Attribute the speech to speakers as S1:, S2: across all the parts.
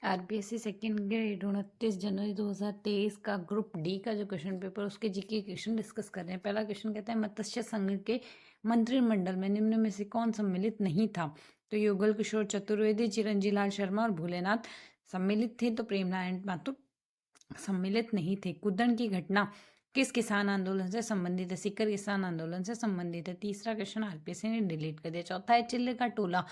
S1: RPSC second grade 29 जनवरी 2023 का group D का जो क्वेश्चन पेपर उसके जीके क्वेश्चन डिस्कस कर रहे हैं। पहला क्वेश्चन कहता है मत्स्य संघ के मंत्रिमंडल में निम्न में से कौन सम्मिलित नहीं था? तो युगल किशोर चतुर्वेदी, चिरंजी लाल शर्मा और भोलेनाथ सम्मिलित थे, तो प्रेम नारायण माथुर सम्मिलित नहीं थे। कुद्दन की घटना किस किसान आंदोलन से संबंधित है? सीकर किसान आंदोलन से संबंधित है। तीसरा क्वेश्चन आरपीएससी ने डिलीट कर दिया। चौथा है चिल्ले का टोला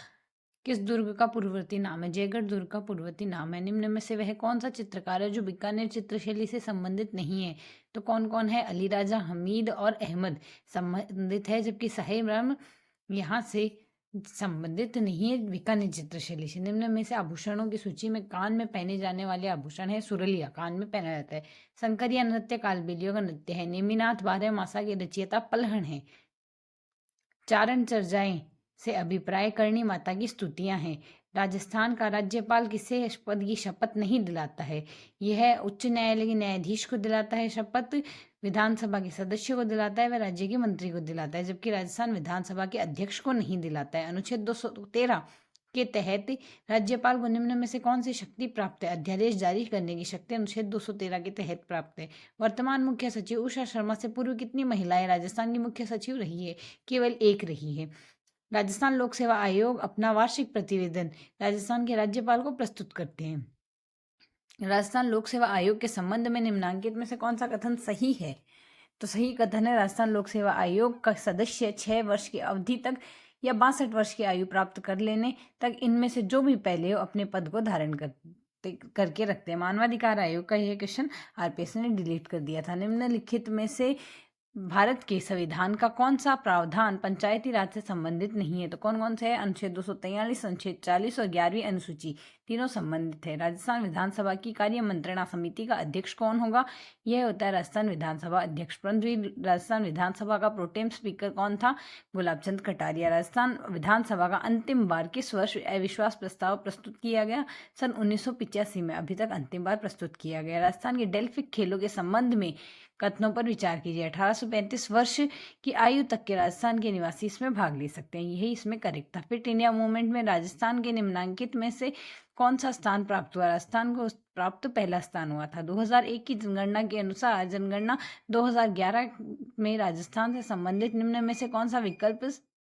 S1: किस दुर्ग का पूर्ववर्ती नाम है? जयगढ़ दुर्ग का पूर्ववर्ती नाम है। निम्न में से वह कौन सा चित्रकार है जो बीकानेर चित्रशैली से संबंधित नहीं है? तो कौन कौन है? अली राजा, हमीद और अहमद संबंधित है, जबकि साहिब राम यहाँ से संबंधित नहीं है बीकानेर चित्रशैली से। निम्न में से आभूषणों की सूची में कान में पहने जाने वाले आभूषण है सुरलिया, कान में पहना जाता है। संकरिया नृत्य कालबेलियों का नृत्य है। नेमिनाथ बारह मासा के रचयिता पलहन है। चारण चर्चाएं से अभिप्राय करणी माता की स्तुतियां हैं। राजस्थान का राज्यपाल किसे पद की शपथ नहीं दिलाता है? यह उच्च न्यायालय के न्यायाधीश को दिलाता है शपथ, विधानसभा के सदस्य को दिलाता है, वह राज्य के मंत्री को दिलाता है, जबकि राजस्थान विधानसभा के अध्यक्ष को नहीं दिलाता है। अनुच्छेद 213 के तहत राज्यपाल को निम्न में से कौन सी शक्ति प्राप्त है? अध्यादेश जारी करने की शक्ति अनुच्छेद 213 के तहत प्राप्त है। वर्तमान मुख्य सचिव उषा शर्मा से पूर्व कितनी महिलाएं राजस्थान की मुख्य सचिव रही है? केवल एक रही है। राजस्थान लोक सेवा आयोग अपना वार्षिक प्रतिवेदन राजस्थान के राज्यपाल को प्रस्तुत करते हैं। राजस्थान लोक सेवा आयोग के संबंध में निम्नांकित में से कौन सा कथन सही है? तो सही कथन है राजस्थान लोक सेवा आयोग का सदस्य 6 वर्ष की अवधि तक या 62 वर्ष की आयु प्राप्त कर लेने तक इनमें से जो भी पहले हो अपने पद को धारण करके रखते हैं। मानवाधिकार आयोग का यह क्वेश्चन आरपीएससी ने डिलीट कर दिया था। निम्नलिखित में से भारत के संविधान का कौन सा प्रावधान पंचायती राज से संबंधित नहीं है? तो कौन कौन से है? अनुच्छेद 243, अनुच्छेद 40 और 11वीं अनुसूची तीनों संबंधित है। राजस्थान विधानसभा की कार्य मंत्रणा समिति का अध्यक्ष कौन होगा? यह होता है राजस्थान विधानसभा अध्यक्ष। परंतु राजस्थान विधानसभा का प्रोटेम स्पीकर कौन था? गुलाब चंद कटारिया। राजस्थान विधानसभा का अंतिम बार किस वर्ष अविश्वास प्रस्ताव प्रस्तुत किया गया? सन 1985 में अभी तक अंतिम बार प्रस्तुत किया गया। राजस्थान के डेल्फिक खेलों के संबंध में कथनों पर विचार कीजिए। 1835 वर्ष की आयु तक के राजस्थान के निवासी इसमें भाग ले सकते हैं, यही इसमें करेक्ट था। फिट इंडिया मूवमेंट में राजस्थान के निम्नांकित में से कौन सा स्थान प्राप्त हुआ? राजस्थान को प्राप्त पहला स्थान हुआ था। 2001 की जनगणना के अनुसार जनगणना 2011 में राजस्थान से संबंधित निम्न में से कौन सा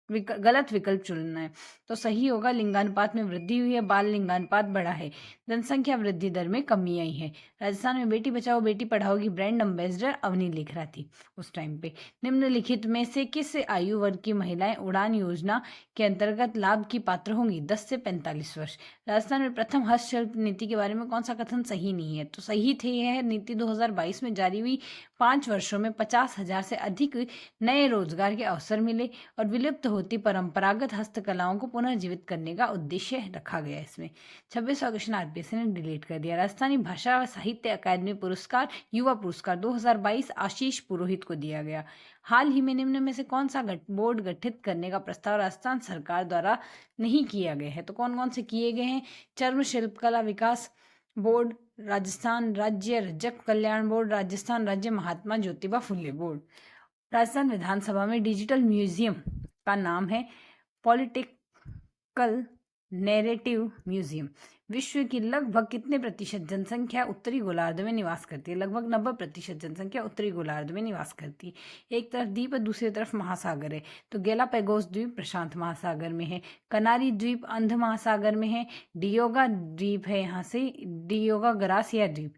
S1: गलत विकल्प चुनना है? तो सही होगा लिंगानुपात में वृद्धि हुई है, बाल लिंगानुपात बढ़ा है, जनसंख्या वृद्धि दर में कमी आई है। राजस्थान में बेटी बचाओ बेटी पढ़ाओ की ब्रांड एम्बेसडर अवनी लिखरा थी उस टाइम पे। निम्नलिखित में से किस आयु वर्ग की महिलाएं उड़ान योजना के अंतर्गत लाभ की पात्र होंगी? 10 से 45 वर्ष। राजस्थान में प्रथम हस्तशिल्प नीति के बारे में कौन सा कथन सही नहीं है? तो सही थे यह नीति 2022 में जारी हुई। 5 वर्षों में 50,000 से अधिक नए रोजगार के अवसर मिले और विलुप्त होती परंपरागत हस्तकलाओं को पुनर्जीवित करने का उद्देश्य रखा गया। इसमें 26वां क्वेश्चन आरपीएससी ने डिलीट कर दिया। राजस्थानी भाषा व साहित्य अकादमी पुरस्कार युवा पुरस्कार 2022 आशीष पुरोहित को दिया गया। हाल ही में निम्न में से कौन सा बोर्ड गठित करने का प्रस्ताव राजस्थान सरकार द्वारा नहीं किया गया है? तो कौन कौन से किए गए हैं? चर्म शिल्पकला विकास बोर्ड, राजस्थान राज्य रजक कल्याण बोर्ड, राजस्थान राज्य महात्मा ज्योतिबा फुले बोर्ड। राजस्थान विधानसभा में डिजिटल म्यूजियम का नाम है पॉलिटिकल नैरेटिव म्यूजियम। विश्व की लगभग कितने प्रतिशत जनसंख्या उत्तरी गोलार्ध में निवास करती है? लगभग 90% जनसंख्या उत्तरी गोलार्ध में निवास करती है। एक तरफ द्वीप और दूसरी तरफ महासागर है, तो गैलापागोस द्वीप प्रशांत महासागर में है, कनारी द्वीप अंध महासागर में है, डियोगा द्वीप है यहाँ से डियोगा गरासिया द्वीप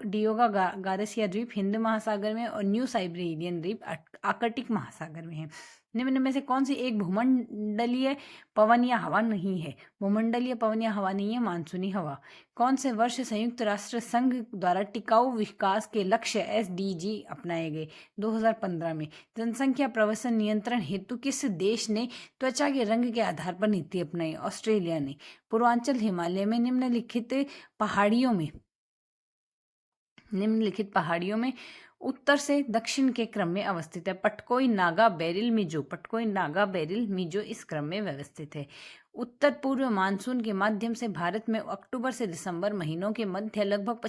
S1: डियोगा गारसिया द्वीप हिंद महासागर में और न्यू साइबेरियन द्वीप आर्कटिक महासागर में है। निम्न में से कौन सी एक भूमंडलीय पवन या हवा नहीं है? भूमंडलीय पवन या हवा नहीं है, मानसूनी हवा। कौन से वर्ष संयुक्त राष्ट्र संघ द्वारा टिकाऊ विकास के लक्ष्य SDG अपनाए गए? 2015 में। जनसंख्या प्रवसन नियंत्रण हेतु किस देश ने त्वचा के रंग के आधार पर नीति अपनाई? ऑस्ट्रेलिया ने। पूर्वांचल हिमालय में निम्नलिखित पहाड़ियों में उत्तर से दक्षिण के क्रम में अवस्थित है। पटकोई नागा बेरिल मिजो इस क्रम में व्यवस्थित है। उत्तर पूर्व मानसून के माध्यम से भारत में अक्टूबर से दिसंबर महीनों के मध्य लगभग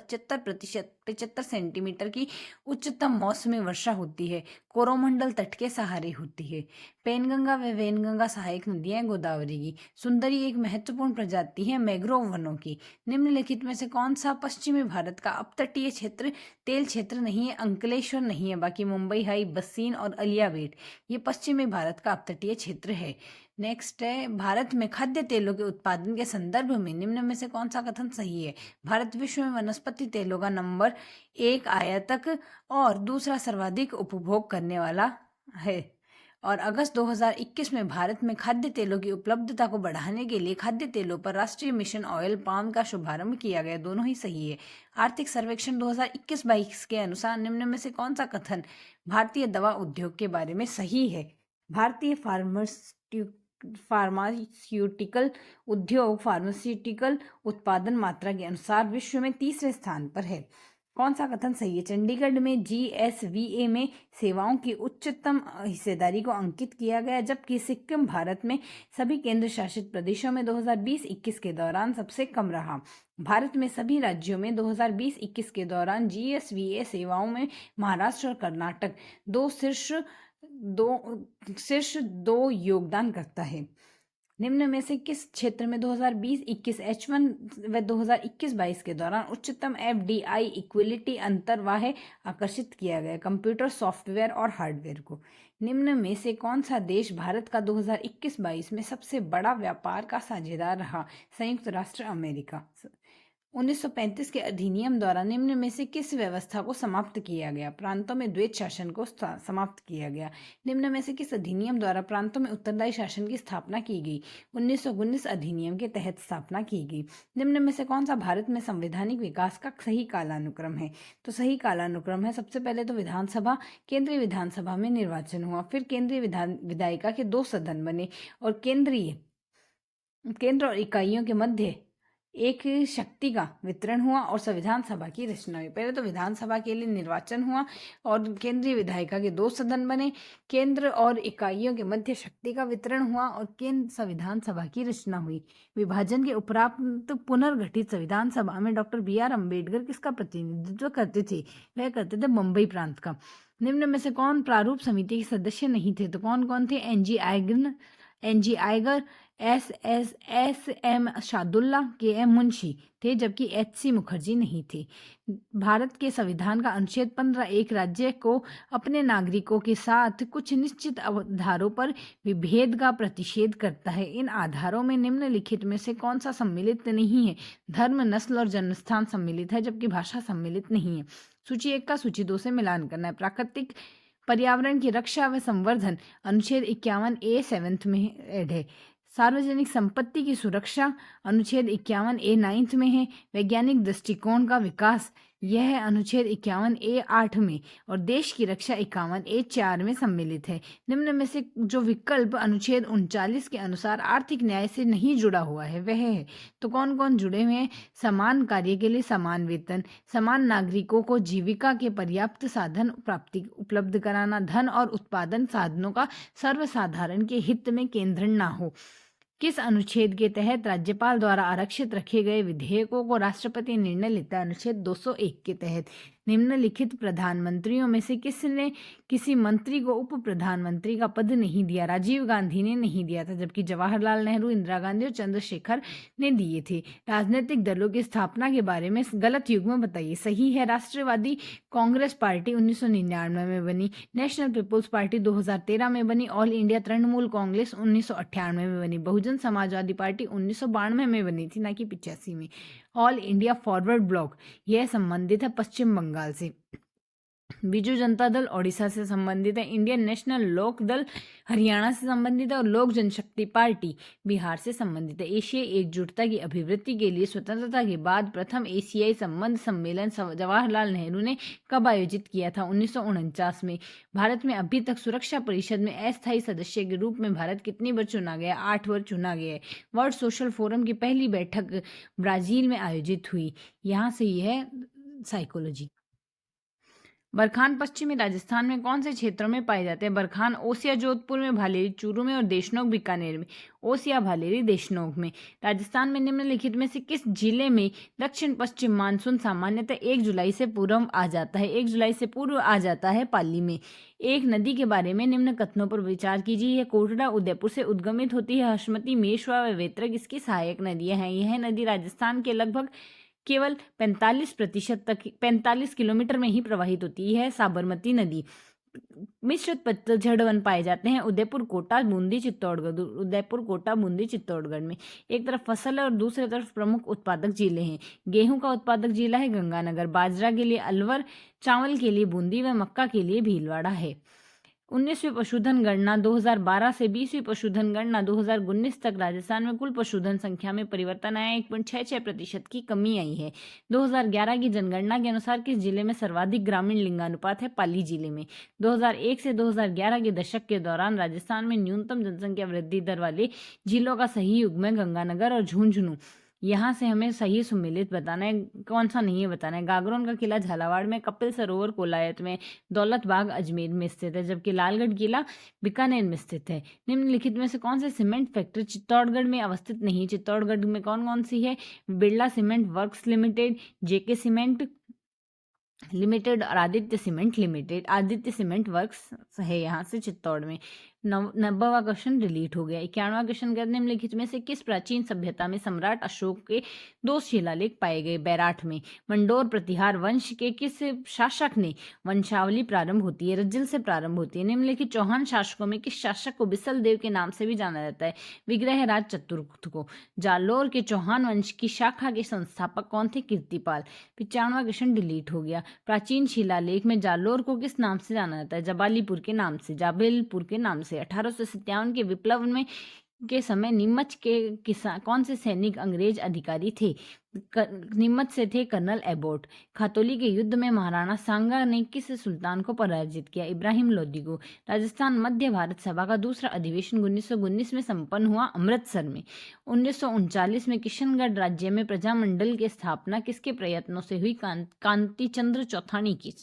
S1: 75 सेंटीमीटर की उच्चतम मौसमी वर्षा होती है। कोरोमंडल तट के सहारे होती है। पेनगंगा व वेनगंगा सहायक नदियां गोदावरी की। सुंदरी एक महत्वपूर्ण प्रजाति है मैंग्रोव वनों की। निम्नलिखित में से कौन सा पश्चिमी भारत का अपतटीय क्षेत्र तेल क्षेत्र नहीं है? अंकलेश्वर नहीं है, बाकी मुंबई हाई, बस्सीन और अलियावेट ये पश्चिमी भारत का अपतटीय क्षेत्र है। नेक्स्ट है, भारत में खाद्य तेलों के उत्पादन के संदर्भ में निम्न में से कौन सा कथन सही है? भारत विश्व में वनस्पति तेलों का नंबर 1 आयातक और दूसरा सर्वाधिक उपभोग करने वाला है। और अगस्त 2021 में भारत में खाद्य तेलों की उपलब्धता को बढ़ाने के लिए खाद्य तेलों पर राष्ट्रीय मिशन ऑयल पाम का शुभारंभ किया गया। दोनों ही सही है। आर्थिक सर्वेक्षण 2021-22 के अनुसार निम्न में से कौन सा कथन भारतीय दवा उद्योग के बारे में सही है? भारतीय फार्मास्यूटिकल उद्योग फार्मास्यूटिकल उत्पादन मात्रा के अनुसार विश्व में तीसरे स्थान पर है। कौन सा कथन सही है? चंडीगढ़ में GSVA में सेवाओं की उच्चतम हिस्सेदारी को अंकित किया गया, जबकि सिक्किम भारत में सभी केंद्र शासित प्रदेशों में 2020-21 के दौरान सबसे कम रहा। भारत में सभी राज्यों में 2020-21 के दौरान GSVA सेवाओं में महाराष्ट्र और कर्नाटक शीर्ष दो योगदान करता है। निम्न में से किस क्षेत्र में 2020-21 H1 व 2021-22 के दौरान उच्चतम FDI इक्विलिटी अंतर्वाह आकर्षित किया गया? कंप्यूटर सॉफ्टवेयर और हार्डवेयर को। निम्न में से कौन सा देश भारत का 2021-22 में सबसे बड़ा व्यापार का साझेदार रहा? संयुक्त राष्ट्र अमेरिका। 1935 के अधिनियम द्वारा निम्न में से किस व्यवस्था को समाप्त किया गया? प्रांतों में द्वैत शासन को समाप्त किया गया। निम्न में से किस अधिनियम द्वारा प्रांतों में उत्तरदायी शासन की स्थापना की गई? 1919 अधिनियम के तहत स्थापना की गई। निम्न में से कौन सा भारत में संवैधानिक विकास का सही कालानुक्रम है? तो सही कालानुक्रम है, सबसे पहले तो विधानसभा, केंद्रीय विधानसभा में निर्वाचन हुआ, फिर केंद्रीय विधायिका के 2 सदन बने और केंद्र और इकाइयों के मध्य एक शक्ति का वितरण हुआ और संविधान सभा की रचना हुई। पहले तो विधानसभा के लिए निर्वाचन हुआ और केंद्रीय विधायिका के 2 सदन बने, केंद्र और इकाइयों के मध्य शक्ति का वितरण हुआ और केंद्र संविधान सभा की रचना हुई। विभाजन के उपरांत पुनर्गठित संविधान सभा में डॉक्टर BR अम्बेडकर किसका प्रतिनिधित्व करते थे? वह करते थे मुंबई प्रांत का। निम्न में से कौन प्रारूप समिति के सदस्य नहीं थे? तो कौन कौन थे? NG आयगर, SSM Saadulla, KM Munshi थे, जबकि HC मुखर्जी नहीं थे। भारत के संविधान का अनुच्छेद 15 एक राज्य को अपने नागरिकों के साथ कुछ निश्चित आधारों पर विभेद का प्रतिषेध करता है। इन आधारों में निम्नलिखित में से कौन सा सम्मिलित नहीं है? धर्म, नस्ल और जन्मस्थान सम्मिलित है, जबकि भाषा सम्मिलित नहीं है। सूची 1 का सूची 2 से मिलान करना है। प्राकृतिक पर्यावरण की रक्षा व संवर्धन अनुच्छेद 51A 7th में ऐड है। सार्वजनिक संपत्ति की सुरक्षा अनुच्छेद 51A 9th में है। वैज्ञानिक दृष्टिकोण का विकास यह है अनुच्छेद 51A 8 में, और देश की रक्षा 51A 4 में सम्मिलित है। निम्न में से जो विकल्प अनुच्छेद 39 के अनुसार आर्थिक न्याय से नहीं जुड़ा हुआ है वह है? तो कौन कौन जुड़े हुए हैं? समान कार्य के लिए समान वेतन, समान नागरिकों को जीविका के पर्याप्त साधन प्राप्ति उपलब्ध कराना, धन और उत्पादन साधनों का सर्वसाधारण के हित में केंद्रण न हो। किस अनुच्छेद के तहत राज्यपाल द्वारा आरक्षित रखे गए विधेयकों को राष्ट्रपति निर्णय लेता है? अनुच्छेद 201 के तहत। निम्नलिखित प्रधानमंत्रियों में से किसने किसी मंत्री को उप प्रधानमंत्री का पद नहीं दिया? राजीव गांधी ने नहीं दिया था, जबकि जवाहरलाल नेहरू, इंदिरा गांधी और चंद्रशेखर ने दिए थे। राजनीतिक दलों की स्थापना के बारे में गलत युग्म बताइए। सही है, राष्ट्रवादी कांग्रेस पार्टी 1999 में बनी, नेशनल पीपुल्स पार्टी 2013 में बनी, ऑल इंडिया तृणमूल कांग्रेस 1998 में बनी, बहुजन समाजवादी पार्टी 1992 में बनी थी, ना कि 85 में। ऑल इंडिया फॉरवर्ड ब्लॉक यह संबंधित है पश्चिम बंगाल से। बीजू जनता दल ओडिशा से संबंधित है। इंडियन नेशनल लोक दल हरियाणा से संबंधित है और लोक जनशक्ति पार्टी बिहार से संबंधित है। एशियाई एकजुटता की अभिवृद्धि के लिए स्वतंत्रता के बाद प्रथम एशियाई संबंध सम्मेलन जवाहरलाल नेहरू ने कब आयोजित किया था? 1949 में। भारत में अभी तक सुरक्षा परिषद में अस्थायी सदस्य के रूप में भारत कितनी बार चुना गया? 8 बार चुना गया है। वर्ल्ड सोशल फोरम की पहली बैठक ब्राजील में आयोजित हुई। यहाँ से यह है साइकोलॉजी। बरखान पश्चिमी राजस्थान में कौन से क्षेत्रों में पाए जाते हैं? बरखान ओसिया जोधपुर में, भालेरी चूरू में और देशनोक बीकानेर में। ओसिया, भालेरी, देशनोक में। राजस्थान में निम्नलिखित में से किस जिले में दक्षिण पश्चिम मानसून सामान्यतः 1 जुलाई से पूर्व आ जाता है? 1 जुलाई से पूर्व आ जाता है पाली में। एक नदी के बारे में निम्न कथनों पर विचार कीजिए। यह कोटड़ा उदयपुर से उद्गमित होती है। हसमती, मेशवा व वेत्रक इसकी सहायक नदियां हैं। यह नदी राजस्थान के लगभग केवल 45% तक 45 किलोमीटर में ही प्रवाहित होती है। साबरमती नदी। मिश्रित पतझड़ वन पाए जाते हैं उदयपुर, कोटा, बूंदी, चित्तौड़गढ़। उदयपुर, कोटा, बूंदी, चित्तौड़गढ़ में। एक तरफ फसल है और दूसरी तरफ प्रमुख उत्पादक जिले हैं। गेहूं का उत्पादक जिला है गंगानगर, बाजरा के लिए अलवर, चावल के लिए बूंदी व मक्का के लिए भीलवाड़ा है। 19वीं पशुधन गणना 2012 से 20वीं पशुधन गणना 2019 तक राजस्थान में कुल पशुधन संख्या में परिवर्तन आया। 1.66% की कमी आई है। 2011 की जनगणना के अनुसार किस जिले में सर्वाधिक ग्रामीण लिंगानुपात है? पाली जिले में। 2001 से 2011 के दशक के दौरान राजस्थान में न्यूनतम जनसंख्या वृद्धि दर वाले जिलों का सही युग्म है गंगानगर और झुंझुनू। यहाँ से हमें सही सुमेलित बताना है, कौन सा नहीं है बताना है। गागरोन का किला झालावाड़ में, कपिल सरोवर कोलायत में, दौलत बाग अजमेर में स्थित है, जबकि लालगढ़ किला बीकानेर में स्थित है। निम्नलिखित में से कौन से सीमेंट फैक्ट्री चित्तौड़गढ़ में अवस्थित नहीं? चित्तौड़गढ़ में कौन कौन सी है? बिरला सीमेंट वर्क्स लिमिटेड, जेके सीमेंट लिमिटेड और Aditya cement limited. Aditya cement works है यहाँ से चित्तौड़ में। 90वां क्वेश्चन डिलीट हो गया। 91वां क्वेश्चन कहते हैं निम्नलिखित में से किस प्राचीन सभ्यता में सम्राट अशोक के 2 शिलालेख पाए गए? बैराठ में। मंडोर प्रतिहार वंश के किस शासक ने वंशावली प्रारंभ होती है? रज्जिल से प्रारंभ होती है। निम्नलिखित चौहान शासकों में किस शासक को बिसल देव के नाम से भी जाना जाता है? विग्रहराज चतुर्थ को। जालोर के चौहान वंश की शाखा के संस्थापक कौन थे? कीर्तिपाल। 95वां क्वेश्चन डिलीट हो गया। प्राचीन शिलालेख में जालोर को किस नाम से जाना जाता है? जबालीपुर के नाम से, जाबिलपुर के नाम से। 1857 के विप्लव में के समय नीमच के कौन से सैनिक अंग्रेज अधिकारी थे? नीमच से थे कर्नल एबोट। खातौली के युद्ध में महाराणा सांगा ने किस सुल्तान को पराजित किया? इब्राहिम लोदी को। राजस्थान मध्य भारत सभा का दूसरा अधिवेशन 1919 में संपन्न हुआ अमृतसर में। 1939 में किशनगढ़ राज्य में प्रजामंडल की स्थापना किसके प्रयत्नों से हुई? कांति चंद्र चौथानी की।